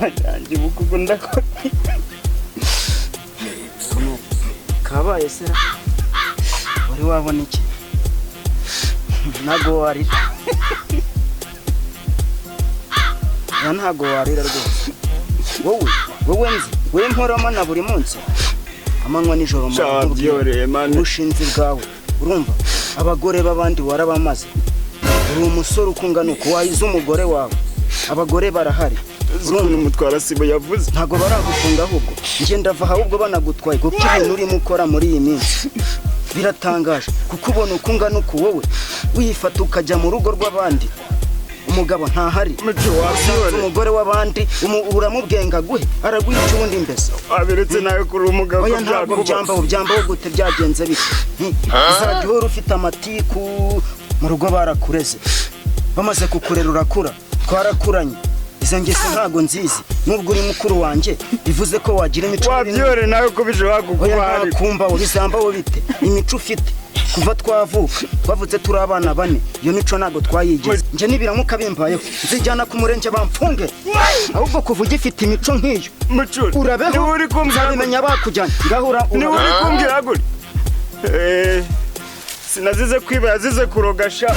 mana yanjye bukugunda ko kabaye sera wari wabona iki ntago warira ntago warira rwose wowe nzi we mporamo na buri munsi amanywa nijoro mu bushinzi bwawe urumva abagore babandi warabamaze uri umusore ukungana uko wahize umugore wawe abagore barahari urumva umutwara sibo yavuze ntago baragufunga ahubwo nje ndava ahubwo banagutwaye kuko ibintu urimo ukora muri iyi minsi biratangaje kuko ubona ukungana uko wowe wifata ukajya mu rugo rw'abandi umugabo ntahari umugore w'abandi uramubwenga guhe aragwica ubundi mbese abiretse nawe kuri umugabo byambaho gute byagenze bite uzajya uhora ufite amatiku mu rugo barakureze bamaze kukurera urakura twarakuranye izo ngeso ntago nzizi nubwo uri mukuru wanjye bivuze ko wagira imico wabyore nawe ko bishobora kukuba kumva bizambaho bite imico ufite kuva twavutse turi abana bane iyo mico ntago twayigeze nje nibiramuka bimbayeho nzijyana ku murenge bamfunge ahubwo kuva ugifite imico nk'iyo urabeho uzabimenya bakujyanye ngahura ni uri kumbwira guri sinazize kwiba yazize kurogasha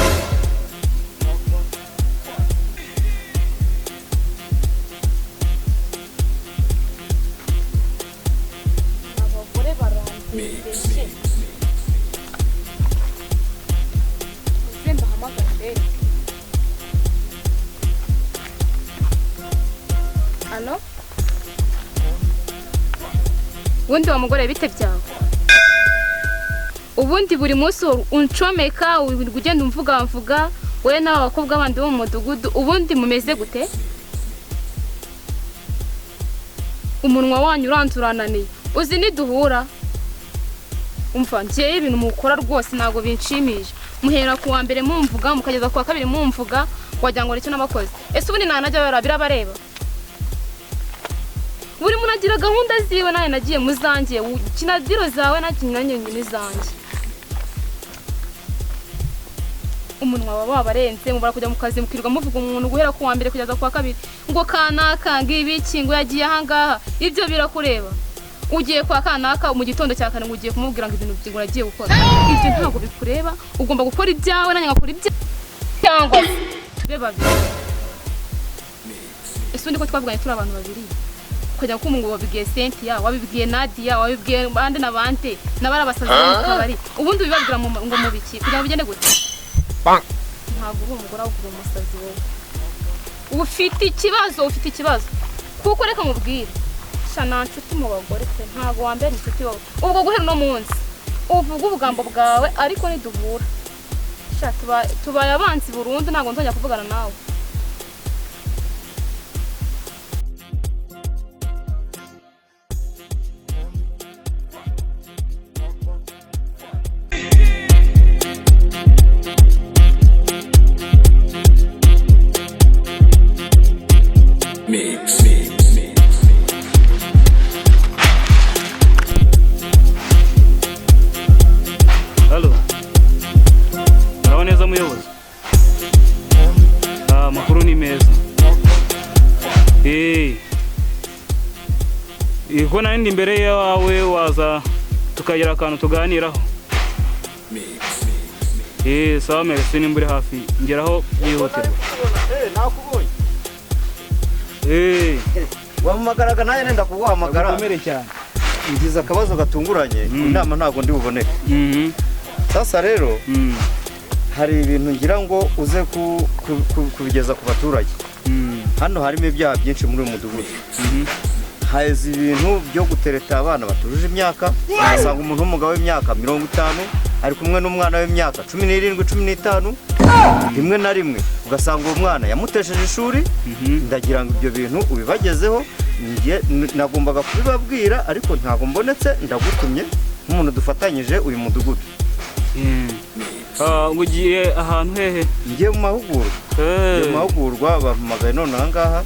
Halo? Ubundi wa mugore bite byawe? Ubundi buri munsi uncomeka ugenda umvuga we n'abakobwa abandi bo mu mudugudu ubundi mumeze gute? Umunwa wanyu uranzurananiye. Uzi niduhura? Umva ngiye ibintu mukora rwose ntago binshimije. Muhera ku wa mbere mumvuga mukageza ku wa kabiri mumvuga wagira ngo nicyo nabakoze. Ese ubundi nanajya birabareba? Buri muntu agira gahunda ziwe naye nagiye muzangiye kinadiro zawe nakinyanye n'izangiye umunwa wabarenze mubara kujya mu kazi mukirwa muvuga umuntu guhera ku wa mbere kugeza ku wa kabiri ngo kanaka ngibiki ngo yagiye ahangaha ibyo birakureba ugiye kwa kanaka mu gitondo cya kane ugiye kumubwira ngo ibintu by'ingura agiye gukora ibyo ntabwo bikureba ugomba gukora ibyawe nanye ngakora ibyawe cyangwa tube babiri ese undi ko twavuganye turi abantu babiri kujya kumungo wabibwiye Cynthia wabibwiye Nadia wabibwiye bande nabante nabarabasaza mu kabari ubundi bibabwira ngo mubiki kugira bigende gute ntabwo uri umugore ahubwo umusazi wowe ufite ikibazo kuko reka mubwire shana nshuti mu bagore pe ntabwo wambere inshuti wowe ubwo guhera no munsi uvuga ubugambo bwawe ariko niduhura sha tubaye abanzi burundu ntabwo nzongera kuvugana nawe Halo. Uraboneza muyobozi? Makuru ni meza. Iko nandi imbere yawe waza tukagira akantu tuganiraho. Sawa merci ni mburi hafi ngeraho yihutirwa. nakubonye wamagaraga naye nenda kuguhamagara komere cyane ngize akabazo gatunguranye inama ntago ndi buboneke sasa rero hari ibintu ngira ngo uze kubigeza ku baturage hano harimo ibyaha byinshi muri uyu mudugudu haza ibintu byo gutereta abana batujuje imyaka asanga umuntu w'umugabo w'imyaka 50 ari kumwe n'umwana w'imyaka 17 15 rimwe na rimwe ugasanga uwo mwana yamutesheje ishuri ndagira ngo ibyo bintu ubibagezeho nagombaga kubibabwira ariko ntago mbonetse ndagutumye nk'umuntu dufatanyije uyu mudugudu ugiye ahantu hehe ngiye mu mahugurwa bampamagaye none aha ngaha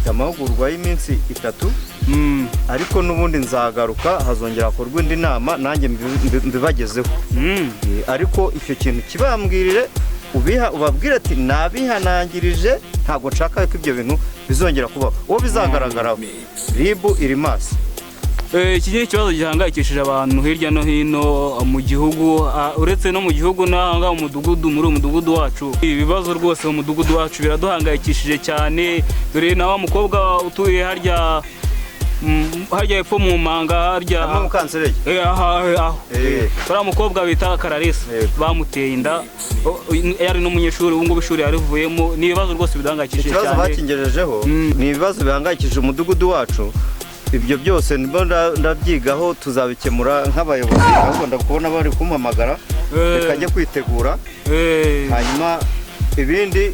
amahugurwa y'iminsi 3 ariko n'ubundi nzagaruka hazongera hakorwa indi nama nanjye mbibagezeho ariko icyo kintu kibambwirire ubabwire ati nabihanangirije ntago nshaka ko ibyo bintu bizongera kubaho uwo bizagaragaraho ribu iri maso. Iki ni ikibazo gihangayikishije abantu hirya no hino mu gihugu, uretse no mu gihugu n'ahanga mu mudugudu, muri umudugudu wacu ibibazo rwose mu mudugudu wacu biraduhangayikishije cyane. Dore na wa mukobwa utuye harya hepfo mu manga harya mu kanserege bara mukobwa bita Kararisa bamuteye inda yari n'umunyeshuri ubu ngubu ishuri yarivuyemo. Ni ibibazo rwose bidahangayikishije cyane. Ikibazo bakingejejeho ni ibibazo bihangayikishije umudugudu wacu. Ibyo byose nibo ndabyigaho tuzabikemura nk'abayobozi, ahubwo ndakubona bari kumpamagara reka njye kwitegura, hanyuma ibindi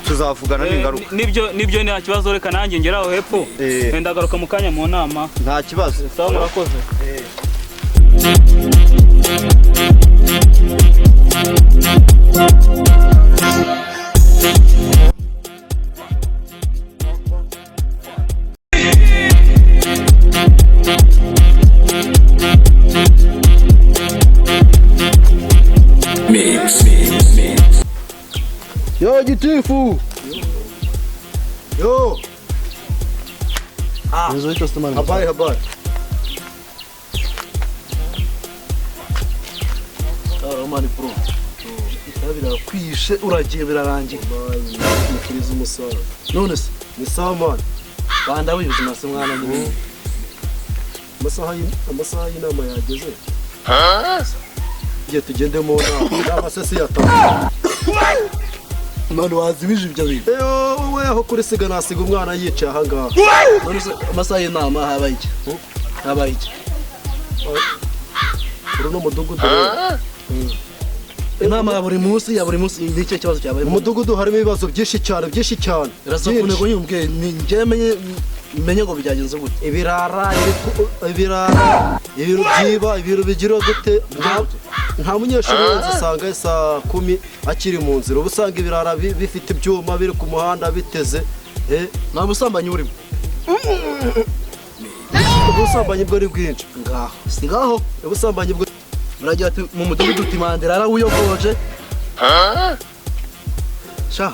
tuzavugana n'ingaruka. Nibyo nta kibazo, reka nanjye ngeraho hepfo ndagaruka mu kanya mu nama. Nta kibazo. Sawa, murakoze. Yo Gitifu. Yo. Habari. Romani pro. Itabira kwishe uragiye birarangiye. Mukiriza umusoro. None se ni sawa man. Banda w'ubuzima se mwana ni. Amasaha y'inama yageze. Giye tugende mu nama sese yataye. Manu wazibije ibyo bintu. Wowe aho kuri siga nasiga umwana yicaye aha ngaha. None se amasaha y'inama habaye iki? Habaye iki? Uru no mudugudu. Inama ya buri munsi ni icyo kibazo cyabaye. Mu mudugudu harimo ibibazo byinshi cyane. Rasakune ngo nyumve ni nge menye ngo byagenze gute. Ibirara, ibiro byiba, ibiro bigira gute? Nta munyeshuri wese usanga saa 10 akiri mu nzira. Ubusanga ibirara bifite ibyuma biri ku muhanda biteze. Nta busambanyi burimo. Ubusambanyi bwo ari bwinshi. Ngaho. Si ngaho. Ubusambanyi bwo muragira ati mu mudugudu utimandira arawuyogoje. Sha.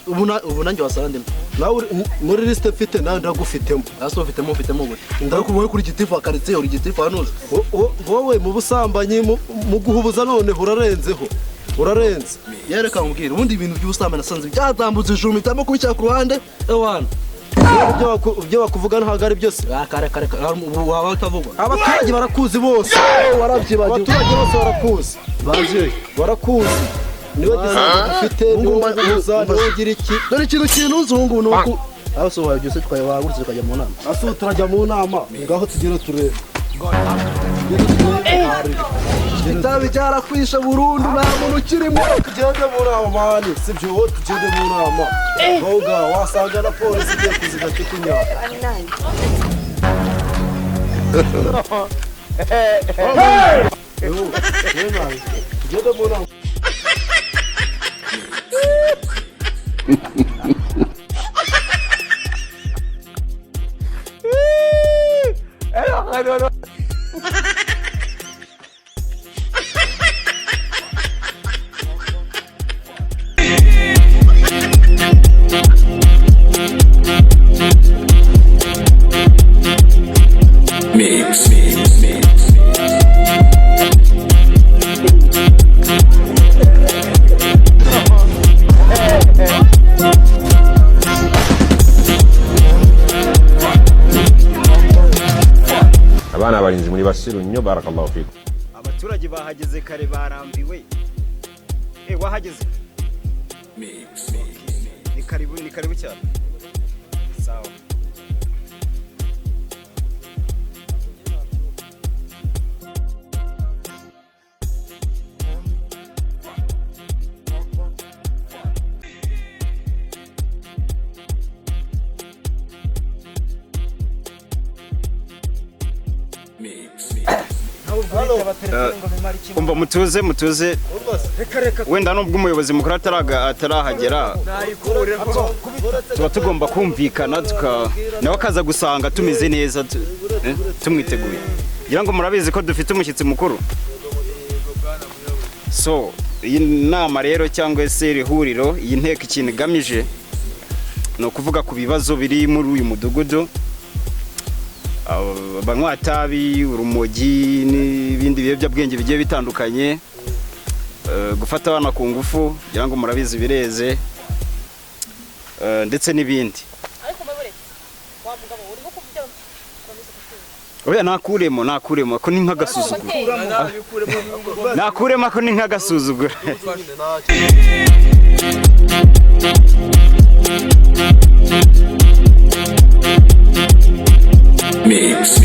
Ubu nanjye wasandemo. Nawe muri liste mfite nawe ndagufitemo. Aso mfitemo gute? Ndakuboye kuri Gitifu akaritse uri Gitifu hanuze. Wowe mu busambanyi mu guhubuza none urarenze. Yereka umbwira ubundi ibintu by'ubusambanyi nasanze byatambutse ijuru mitamo kubicya ku ruhande ewana. Ibyo bakuvuga ntago ari byose. Kare waba utavugwa. Abaturage barakuzi bose. Warabyibagiwe. Abaturage bose barakuzi. Baje barakuzi. Niwe gisanzwe dufite n'ubuza n'ugira iki. Dore ikintu kinuzungu nuko abasohoye byose twaye wagurutse tukajya mu nama. Aso turajya mu nama. Ngaho tugere turebe. Itabi cyarakwisha burundu nta muntu ukirimo. Tugende mu nama mani. Sibyo wowe tugende mu nama. Ngoga wasanga na polisi igiye kuziga kikunyaka. Tugende mu nama. Abana abarinzi muri Basiru nnyo barakallahu fiku. Abaturage bahageze kare barambiwe. Wahageze? Ni karibu cyane. Sawa. Umva mutuze wenda nubwo umuyobozi mukuru atarahagera tuba tugomba kumvikana nawe akaza gusanga tumeze neza tumwiteguye ngira ngo murabizi ko dufite umushyitsi mukuru so iyi nama rero cyangwa se iri huriro iyi nteko ikintu igamije ni ukuvuga ku bibazo biri muri uyu mudugudu, banywa itabi, urumogi n'ibindi biyobyabwenge bigiye bitandukanye, gufata abana ku ngufu kugira ngo murabizi bireze, ndetse n'ibindi. Oya nakuremo ko ni nk'agasuzuguro. Nakuremo ko ni nk'agasuzuguro. Mix.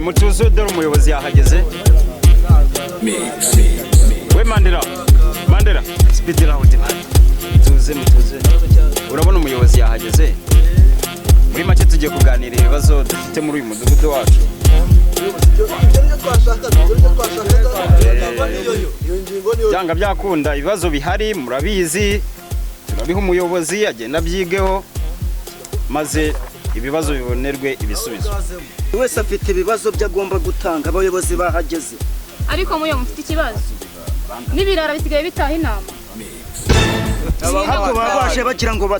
Mutuze dore umuyobozi yahageze. We Mandela speed round. Mutuze urabona umuyobozi yahageze. Muri make tugiye kuganira ibibazo dufite muri uyu mudugudu wacu. Byanga byakunda ibibazo bihari murabizi, turabiha umuyobozi agenda byigeho maze ibibazo bibonerwe ibisubizo. Wese afite ibibazo byagomba gutanga, abayobozi bahageze. Ariko muyo mufite ikibazo n'ibirara bisigaye bitaha inama. Ahubwo babaje bagira ngo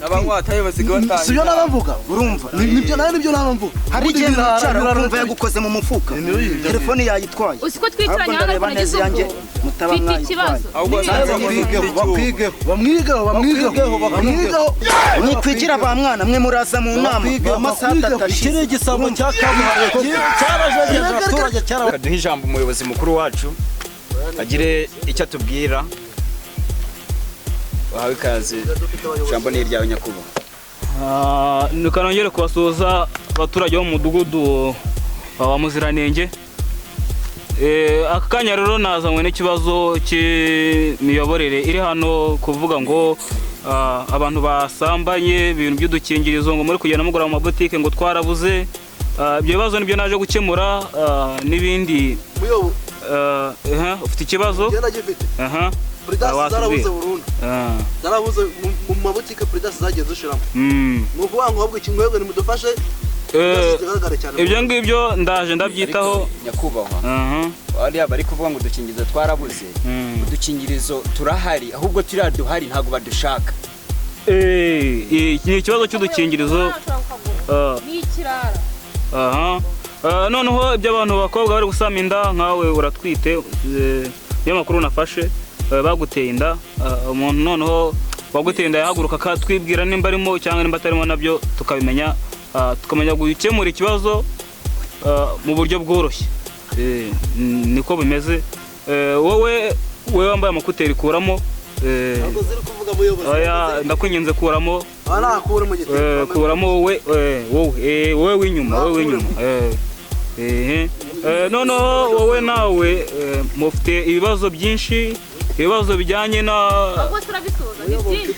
sibyo nabavuga, urumva nibyo nabavuga. Hari igihe urumva yagukoze mu mufuka, telefone yayitwaye. Usiko twicaranye hano ku gihugu mufite ikibazo. Bamwigeho Nikwigira ba mwana mwe muraza mu nama amasaha atatashize. Iki ni igisambo cya kabuhariwe cyarajegeje abaturage cyara. Duhe ijambo umuyobozi mukuru wacu agire icyo atubwira. Wahawe ikaze, ijambo ni iryawe nyakubahwa. Nikanongere kubasuhuza abaturage bo mu mudugudu wa Muziranenge. Aka kanya rero nazanywe n'ikibazo cy'imiyoborere iri hano, kuvuga ngo abantu basambanye ibintu by'udukingirizo ngo muri kugenda mugura mu mabutike ngo twarabuze. Ibyo bibazo nibyo naje gukemura, n'ibindi. Ufite ikibazo? Zarabuze burundu. Zarabuze mu mabutike Pridas zagiye dushiramo. Nuko wango ahubwo kimwebwe nimudufashe. Ibyo ngibyo ndaje ndabyitaho nyakubahwa. Bari bari kuvuga ngo udukingirizo twarabuze. Udukingirizo turahari ahubwo turaduhari ntago badushaka. Ni ikibazo cy'udukingirizo. Ni ikirara. Noneho ibyo abantu bakobwa bari gusama inda nkawe uratwite, niyo makuru nafashe baguteye inda, umuntu noneho waguteye inda yahaguruka akatwibwira nimba arimo cyangwa nimba atarimo, nabyo tukabimenya, tukamenya gukemura ikibazo mu buryo bworoshye. Niko bimeze. Wowe wambaye amakuteri kuramo. Ntabwo ziri kuvuga muyobozi. Oya ndakwinginze kuramo. Anakure mu giti. Kuramo wowe w'inyuma. Noneho wowe nawe mufite ibibazo byinshi, ibibazo bijyanye na ahubwo turabisuza ni byinshi.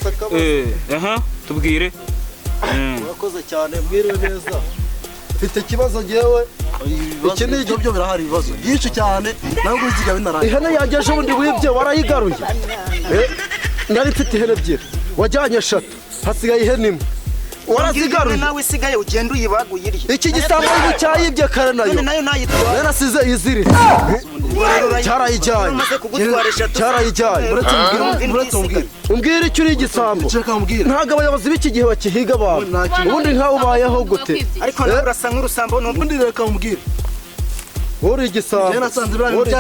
Tubwire. Murakoze cyane, mbwiriwe neza. Mfite ikibazo ngewe. Iki ni ibyo birahari ibibazo byinshi cyane, ntabwo uziga binarangiye. Ihene yageje ubundi wibye warayigaruye. Nari mfite ihene ebyiri, wajyanye 3, hasigaye ihene imwe. Warazigaruye nawe sigaye ugenda uyibaguye iryo. Iki gisambo cyayibye kare nayo nayitwaye. Narasize iziri. Cyarayijyanye. Umbwira icyo uri igisambo. Ntabwo abayobozi b'iki gihe bakihiga abantu. Ubundi nkaho ubayeho gute? Ariko nawe urasa nk'urusambo n'ubundi reka umbwire. Uri igisambo. Uri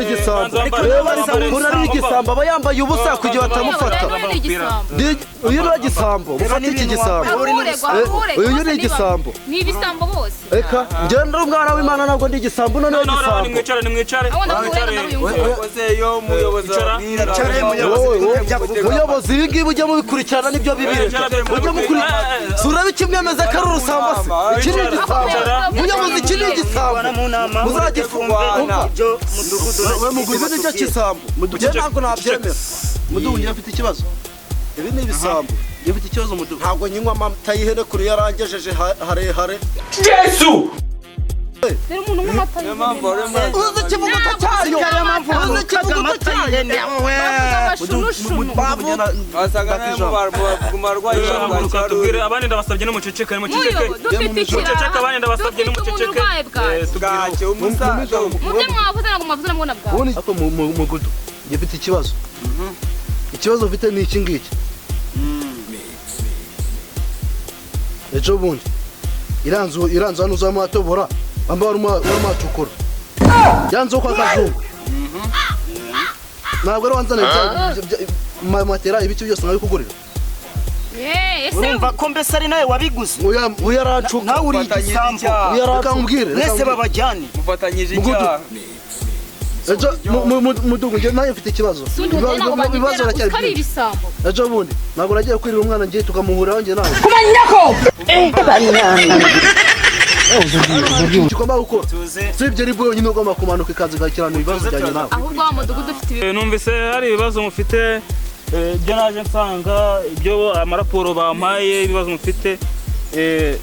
igisambo. Uri igisambo aba yambaye ubusa kugira batamufata. Uyu ni igisambo. Mufate iki gisambo. Uyu ni igisambo. Ni ibisambo bose. Eka ngenda umwana w'Imana ntabwo ndi igisambo none igisambo. Nimwicare. Muyobozi ibi ngibi ujya mubikurikirana nibyo bibiri. Ujya mukurikirana. Sura bikimyemeza ko ari urusambo se. Iki ni igisambo. Muyobozi iki ni igisambo. Muzagifungwa. Ibyo mudugudu we muguzi n'icyo kisambo. Mudugudu ntabwo nabyemera. Mudugudu ngiye afite ikibazo. Ibi ni ibisambo. Ngiye afite ikibazo mudugudu. Ntabwo nyinywa amata y'ihene kuri yarangejeje harehare. Yesu! Rero umuntu nk'amata y'ihene. Uzi ikivuguto cyayo. mpamvu kagamata yene we wasaga mu barwayi tubwire abandi ndabasabye no muceceke muceceke abandi ndabasabye no muceceke bwacye umusaza mubyo mwavuze ntabwo mwavuze nabwo nabwawe ako mugudu gifite ikibazo ikibazo mfite ni iki ngiki ejo bundi iranzu hano uzamo atobora bamba warumacukura yanzu kwa kazungu ntabwo ari wanzana matera ibiki byose nkabikugurira urumva ko mbese ari nawe wabiguze uyaracuka nawe uri igisambo uyaracumbwire mwese babajyane mufatanyije icyaha ejo mudugu nge nayo mfite ikibazo ibibazo biracyari byinshi ejo bundi ntabwo nagiye kwirira umwana ngiye tukamuhuriraho nge nawe ugomba gukora si ibyo ari bwo yonyine ugomba kumanuka ikaza igakirana ibibazo byanjye nawe ahubwo wa mudugudu ufite numvise hari ibibazo mufite ibyo naje nsanga ibyo amaraporo bampaye ibibazo mufite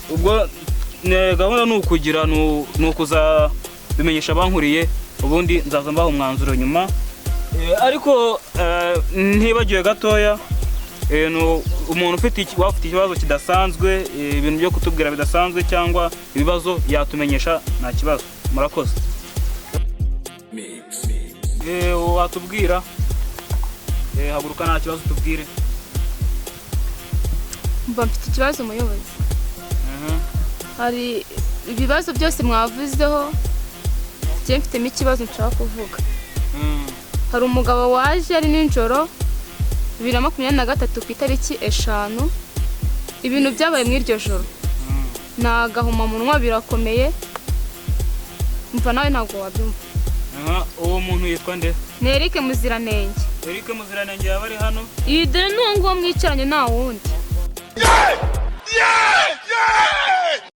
ubwo gahunda ni ukugira ni ukuza bimenyesha abankuriye ubundi nzaza mbaha umwanzuro nyuma ariko ntibagiwe gatoya umuntu ufite ikibazo kidasanzwe ibintu byo kutubwira bidasanzwe cyangwa ibibazo yatumenyesha nta kibazo murakoze watubwira haguruka nta kibazo tubwire mba mfite ikibazo umuyobozi hari ibibazo byose mwavuzeho njye mfitemo ikibazo nshaka kuvuga hari umugabo waje ari nijoro 2023 ku itariki 5 ibintu byabaye mu iryo joro nagahuma munwa birakomeye mva nawe ntabwo wabyumva uwo muntu yitwa nde ni Eric Muziranenge yaba ari hano idere n'uwo mwicaranye nta wundi